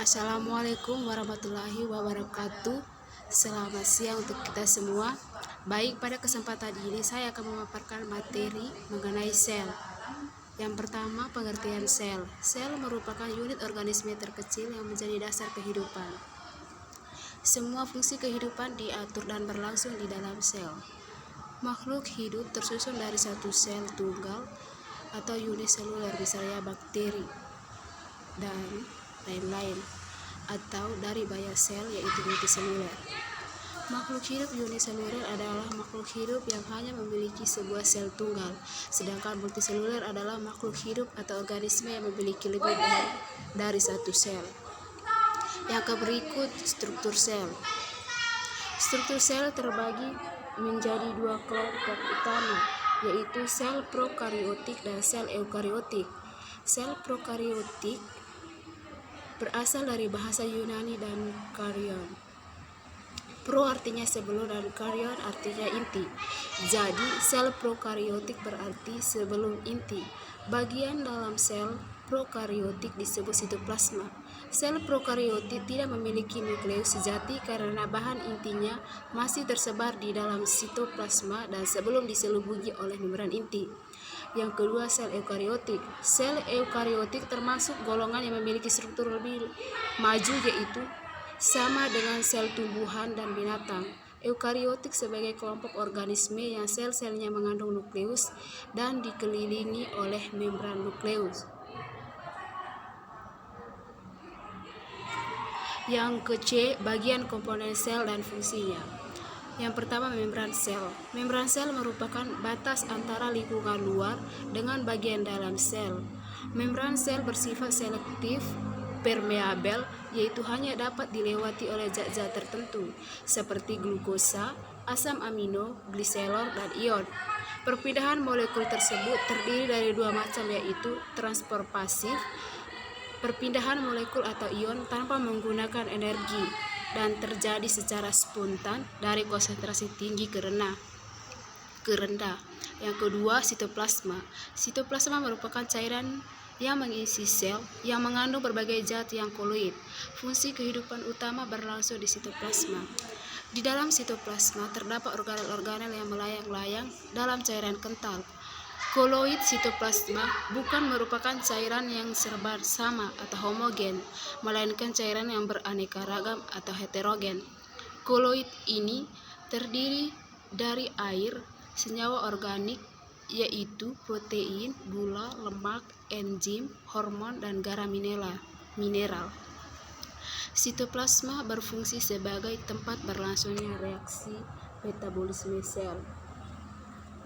Assalamualaikum warahmatullahi wabarakatuh. Selamat siang untuk kita semua. Baik, pada kesempatan ini saya akan memaparkan materi mengenai sel. Yang pertama, pengertian sel. Sel merupakan unit organisme terkecil yang menjadi dasar kehidupan. Semua fungsi kehidupan diatur dan berlangsung di dalam sel. Makhluk hidup tersusun dari satu sel tunggal atau uniseluler, misalnya bakteri dan lain-lain, atau dari banyak sel, yaitu multiseluler. Makhluk hidup uniseluler adalah makhluk hidup yang hanya memiliki sebuah sel tunggal, sedangkan multiseluler adalah makhluk hidup atau organisme yang memiliki lebih dari satu sel. Yang berikut, struktur sel. Struktur sel terbagi menjadi dua kelompok utama, yaitu sel prokariotik dan sel eukariotik. Sel prokariotik berasal dari bahasa Yunani dan karion. Pro artinya sebelum dan karion artinya inti. Jadi sel prokariotik berarti sebelum inti. Bagian dalam sel prokariotik disebut sitoplasma. Sel prokariotik tidak memiliki nukleus sejati karena bahan intinya masih tersebar di dalam sitoplasma dan sebelum diselubungi oleh membran inti. Yang kedua, sel eukariotik. Sel eukariotik termasuk golongan yang memiliki struktur lebih maju, yaitu sama dengan sel tumbuhan dan binatang. Eukariotik sebagai kelompok organisme yang sel-selnya mengandung nukleus dan dikelilingi oleh membran nukleus. Yang ke-C, bagian komponen sel dan fungsinya. Yang pertama, membran sel. Membran sel merupakan batas antara lingkungan luar dengan bagian dalam sel. Membran sel bersifat selektif permeabel, yaitu hanya dapat dilewati oleh zat-zat tertentu seperti glukosa, asam amino, gliserol, dan ion. Perpindahan molekul tersebut terdiri dari dua macam, yaitu transport pasif, perpindahan molekul atau ion tanpa menggunakan energi, dan terjadi secara spontan dari konsentrasi tinggi ke rendah. Yang kedua, sitoplasma. Sitoplasma merupakan cairan yang mengisi sel yang mengandung berbagai zat yang koloid. Fungsi kehidupan utama berlangsung di sitoplasma. Di dalam sitoplasma terdapat organel-organel yang melayang-layang dalam cairan kental. Koloid sitoplasma bukan merupakan cairan yang serba sama atau homogen, melainkan cairan yang beraneka ragam atau heterogen. Koloid ini terdiri dari air, senyawa organik yaitu protein, gula, lemak, enzim, hormon, dan garam mineral. Sitoplasma berfungsi sebagai tempat berlangsungnya reaksi metabolisme sel.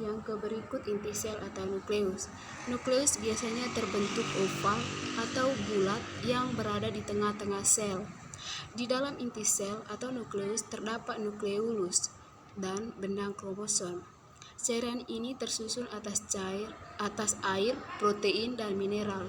Yang berikut, inti sel atau nukleus. Nukleus biasanya terbentuk oval atau bulat yang berada di tengah-tengah sel. Di dalam inti sel atau nukleus terdapat nukleolus dan benang kromosom. Cairan ini tersusun atas air, protein, dan mineral.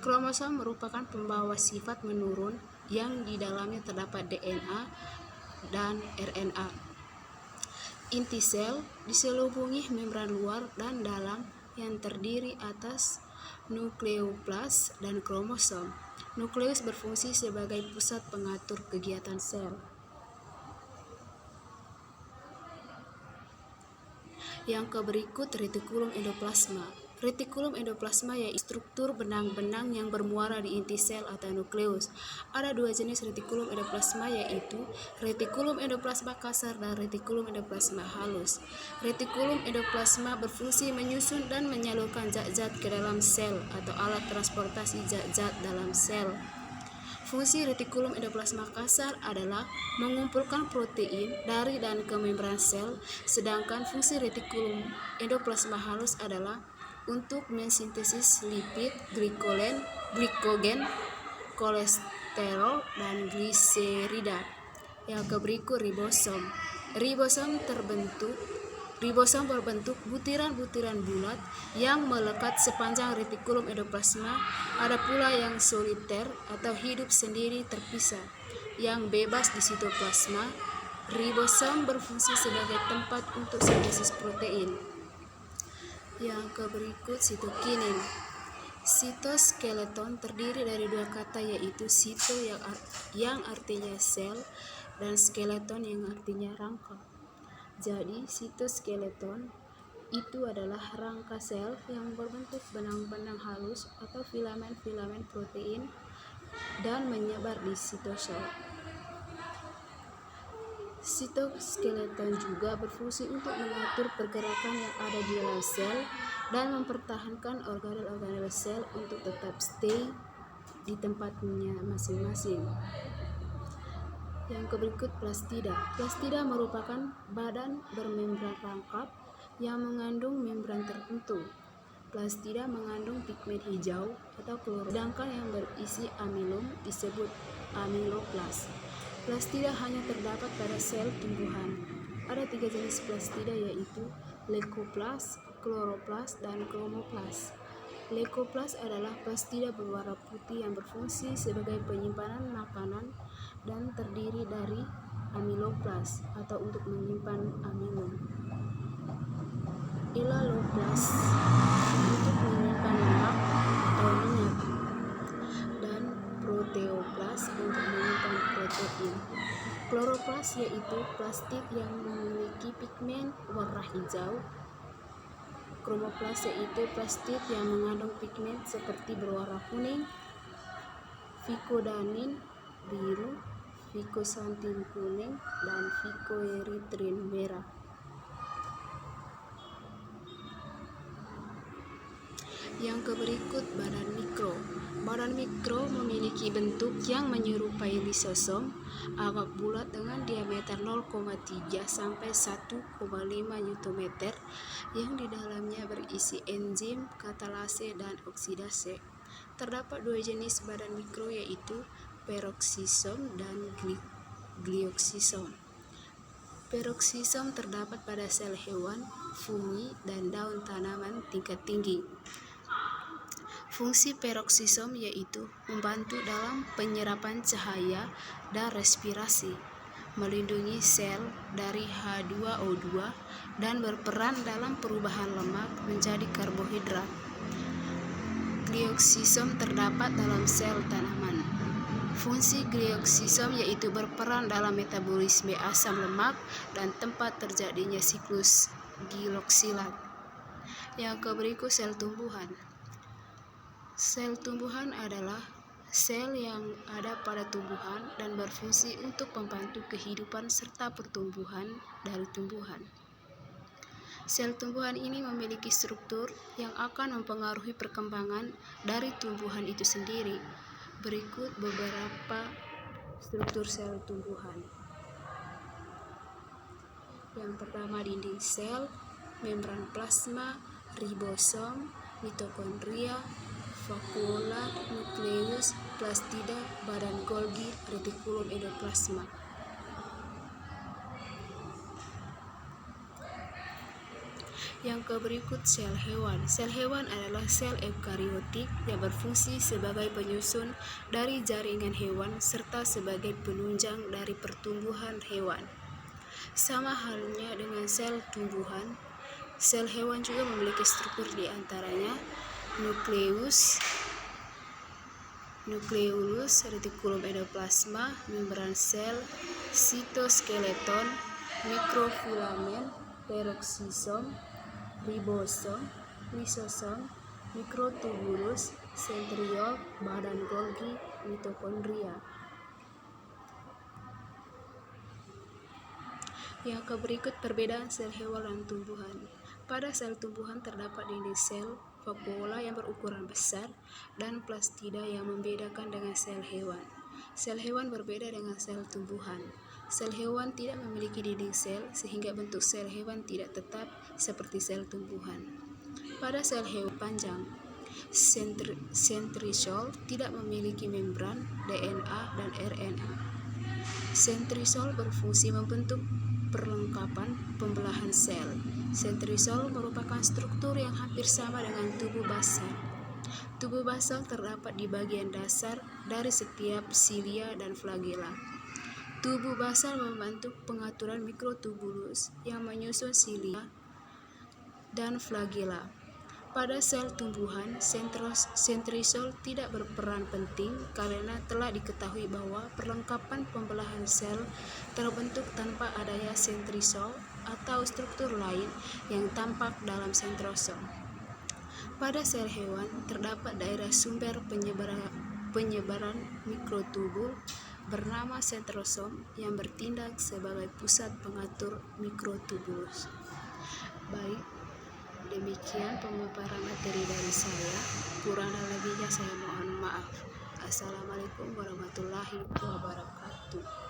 Kromosom merupakan pembawa sifat menurun yang di dalamnya terdapat DNA dan RNA. Inti sel diselubungi membran luar dan dalam yang terdiri atas nukleoplas dan kromosom. Nukleus berfungsi sebagai pusat pengatur kegiatan sel. Yang berikut, retikulum endoplasma. Retikulum endoplasma yaitu struktur benang-benang yang bermuara di inti sel atau nukleus. Ada dua jenis retikulum endoplasma, yaitu retikulum endoplasma kasar dan retikulum endoplasma halus. Retikulum endoplasma berfungsi menyusun dan menyalurkan zat-zat ke dalam sel atau alat transportasi zat-zat dalam sel. Fungsi retikulum endoplasma kasar adalah mengumpulkan protein dari dan ke membran sel, sedangkan fungsi retikulum endoplasma halus adalah untuk mensintesis lipid, glikogen, kolesterol, dan gliserida. Yang berikut, ribosom. Ribosom berbentuk butiran-butiran bulat yang melekat sepanjang retikulum endoplasma. Ada pula yang soliter atau hidup sendiri terpisah, yang bebas di sitoplasma. Ribosom berfungsi sebagai tempat untuk sintesis protein. Yang berikut, sitokinin. Sitoskeleton terdiri dari dua kata, yaitu sito yang artinya sel dan skeleton yang artinya rangka. Jadi sitoskeleton itu adalah rangka sel yang berbentuk benang-benang halus atau filamen-filamen protein dan menyebar di sitosol. Sitoskeleton juga berfungsi untuk mengatur pergerakan yang ada di dalam sel dan mempertahankan organel-organel sel untuk tetap stay di tempatnya masing-masing. Yang berikut plastida. Plastida merupakan badan bermembran rangkap yang mengandung membran tertentu. Plastida mengandung pigmen hijau atau klorofil, sedangkan yang berisi amilum disebut amiloplas. Plastida hanya terdapat pada sel tumbuhan. Ada 3 jenis plastida, yaitu leukoplas, kloroplas, dan kromoplas. Leukoplas adalah plastida berwarna putih yang berfungsi sebagai penyimpanan makanan dan terdiri dari amiloplas atau untuk menyimpan amilum. Ilaloplas untuk menyimpan lemak atau minyak, dan proteoplas untuk menyimpan protein. Kloroplas yaitu plastik yang memiliki pigmen warna hijau. Kromoplas yaitu plastik yang mengandung pigmen seperti berwarna kuning, vicodinin biru, vicosantin kuning, dan vicoeritrin merah. Yang berikut badan mikro. Badan mikro memiliki bentuk yang menyerupai lisosom, agak bulat dengan diameter 0,3 sampai 1,5 Nm yang di dalamnya berisi enzim, katalase, dan oksidase. Terdapat 2 jenis badan mikro, yaitu peroksisom dan glioksisom. Peroksisom terdapat pada sel hewan, fungi, dan daun tanaman tingkat tinggi. Fungsi peroksisom yaitu membantu dalam penyerapan cahaya dan respirasi, melindungi sel dari H2O2, dan berperan dalam perubahan lemak menjadi karbohidrat. Glioksisom terdapat dalam sel tanaman. Fungsi glioksisom yaitu berperan dalam metabolisme asam lemak dan tempat terjadinya siklus giloksilat. Yang berikut sel tumbuhan. Sel tumbuhan adalah sel yang ada pada tumbuhan dan berfungsi untuk membantu kehidupan serta pertumbuhan dari tumbuhan. Sel tumbuhan ini memiliki struktur yang akan mempengaruhi perkembangan dari tumbuhan itu sendiri. Berikut beberapa struktur sel tumbuhan. Yang pertama, dinding sel, membran plasma, ribosom, mitokondria, vakuola, nukleus, plastida, badan Golgi, retikulum endoplasma. Yang berikut sel hewan. Sel hewan adalah sel eukariotik yang berfungsi sebagai penyusun dari jaringan hewan serta sebagai penunjang dari pertumbuhan hewan. Sama halnya dengan sel tumbuhan, sel hewan juga memiliki struktur di antaranya nukleus, retikulum endoplasma, membran sel, sitoskeleton, mikrofilamen, peroksisom, ribosom, lisosom, mikrotubulus, sentriol, badan Golgi, mitokondria. Yang berikut perbedaan sel hewan dan tumbuhan. Pada sel tumbuhan terdapat dinding sel, vakuola yang berukuran besar, dan plastida yang membedakan dengan sel hewan. Sel hewan berbeda dengan sel tumbuhan. Sel hewan tidak memiliki dinding sel sehingga bentuk sel hewan tidak tetap seperti sel tumbuhan. Pada sel hewan panjang, sentrisol tidak memiliki membran, DNA, dan RNA. Sentrisol berfungsi membentuk perlengkapan pembelahan sel. Sentrisol merupakan struktur yang hampir sama dengan tubuh basal. Tubuh basal terdapat di bagian dasar dari setiap silia dan flagela. Tubuh basal membantu pengaturan mikrotubulus yang menyusun silia dan flagela. Pada sel tumbuhan, sentrisol tidak berperan penting karena telah diketahui bahwa perlengkapan pembelahan sel terbentuk tanpa adanya sentrisol atau struktur lain yang tampak dalam sentrosol. Pada sel hewan, terdapat daerah sumber penyebaran mikrotubul bernama sentrosom yang bertindak sebagai pusat pengatur mikrotubulus. Baik, demikian pemaparan materi dari saya. Kurang dan lebihnya saya mohon maaf. Assalamualaikum warahmatullahi wabarakatuh.